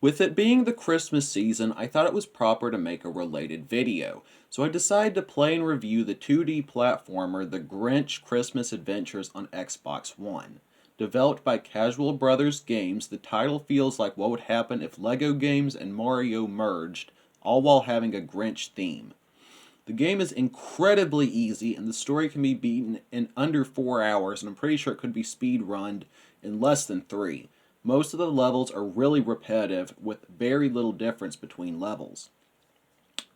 With it being the Christmas season, I thought it was proper to make a related video, so I decided to play and review the 2D platformer The Grinch Christmas Adventures on Xbox One. Developed by Casual Brothers Games, the title feels like what would happen if LEGO games and Mario merged, all while having a Grinch theme. The game is incredibly easy, and the story can be beaten in under 4 hours, and I'm pretty sure it could be speed runned in less than 3. Most of the levels are really repetitive, with very little difference between levels.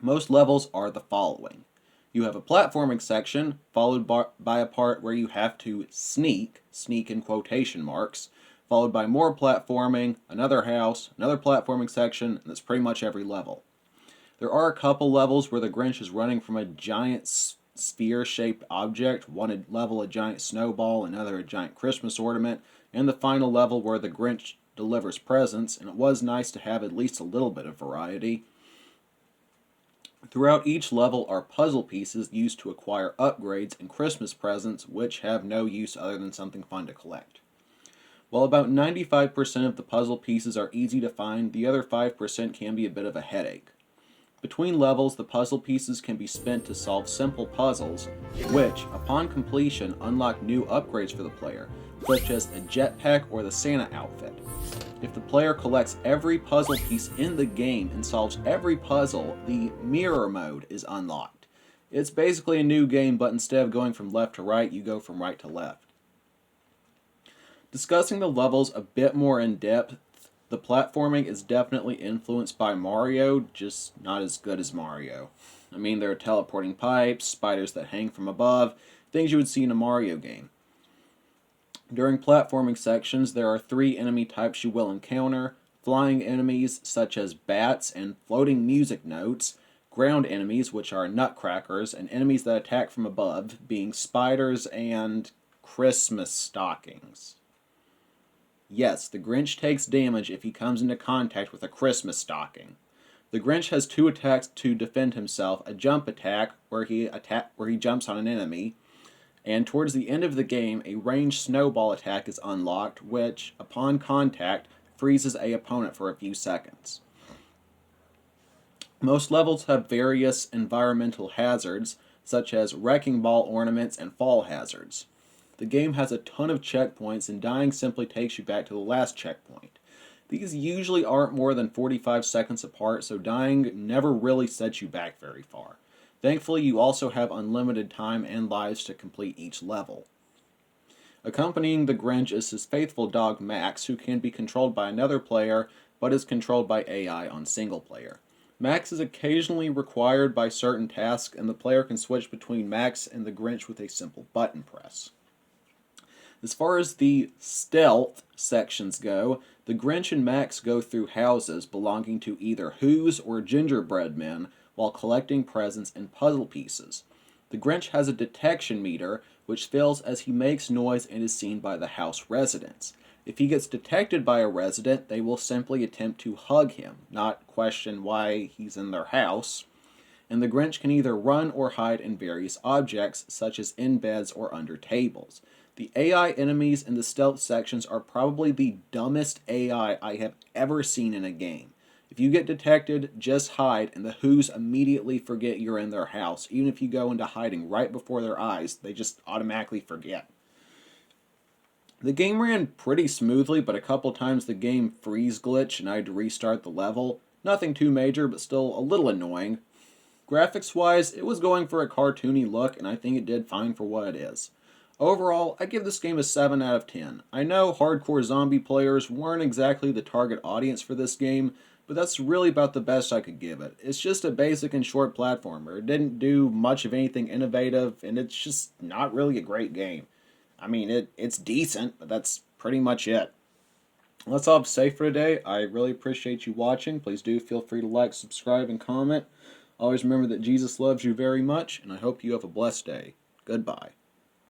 Most levels are the following. You have a platforming section, followed by a part where you have to sneak in quotation marks, followed by more platforming, another house, another platforming section, and that's pretty much every level. There are a couple levels where the Grinch is running from a giant sphere-shaped object, one level a giant snowball, another a giant Christmas ornament, and the final level where the Grinch delivers presents, and it was nice to have at least a little bit of variety. Throughout each level are puzzle pieces used to acquire upgrades and Christmas presents, which have no use other than something fun to collect. While about 95% of the puzzle pieces are easy to find, the other 5% can be a bit of a headache. Between levels, the puzzle pieces can be spent to solve simple puzzles, which, upon completion, unlock new upgrades for the player, such as a jetpack or the Santa outfit. If the player collects every puzzle piece in the game and solves every puzzle, the mirror mode is unlocked. It's basically a new game, but instead of going from left to right, you go from right to left. Discussing the levels a bit more in depth, the platforming is definitely influenced by Mario, just not as good as Mario. I mean, there are teleporting pipes, spiders that hang from above, things you would see in a Mario game. During platforming sections, there are 3 enemy types you will encounter: flying enemies such as bats and floating music notes, ground enemies which are nutcrackers, and enemies that attack from above, being spiders and Christmas stockings. Yes, the Grinch takes damage if he comes into contact with a Christmas stocking. The Grinch has 2 attacks to defend himself: a jump attack where he jumps on an enemy, and towards the end of the game, a ranged snowball attack is unlocked, which, upon contact, freezes an opponent for a few seconds. Most levels have various environmental hazards, such as wrecking ball ornaments and fall hazards. The game has a ton of checkpoints, and dying simply takes you back to the last checkpoint. These usually aren't more than 45 seconds apart, so dying never really sets you back very far. Thankfully, you also have unlimited time and lives to complete each level. Accompanying the Grinch is his faithful dog Max, who can be controlled by another player, but is controlled by AI on single player. Max is occasionally required by certain tasks, and the player can switch between Max and the Grinch with a simple button press. As far as the stealth sections go, the Grinch and Max go through houses belonging to either Who's or gingerbread men while collecting presents and puzzle pieces. The Grinch has a detection meter which fails as he makes noise and is seen by the house residents. If he gets detected by a resident, they will simply attempt to hug him, not question why he's in their house. And the Grinch can either run or hide in various objects, such as in beds or under tables. The AI enemies in the stealth sections are probably the dumbest AI I have ever seen in a game. If you get detected, just hide, and the Who's immediately forget you're in their house. Even if you go into hiding right before their eyes, they just automatically forget. The game ran pretty smoothly, but a couple times the game freeze glitched and I had to restart the level. Nothing too major, but still a little annoying. Graphics-wise, it was going for a cartoony look, and I think it did fine for what it is. Overall, I give this game a 7 out of 10. I know hardcore zombie players weren't exactly the target audience for this game, but that's really about the best I could give it. It's just a basic and short platformer. It didn't do much of anything innovative, and it's just not really a great game. I mean, it's decent, but that's pretty much it. That's all I have to say for today. I really appreciate you watching. Please do feel free to like, subscribe, and comment. Always remember that Jesus loves you very much, and I hope you have a blessed day. Goodbye.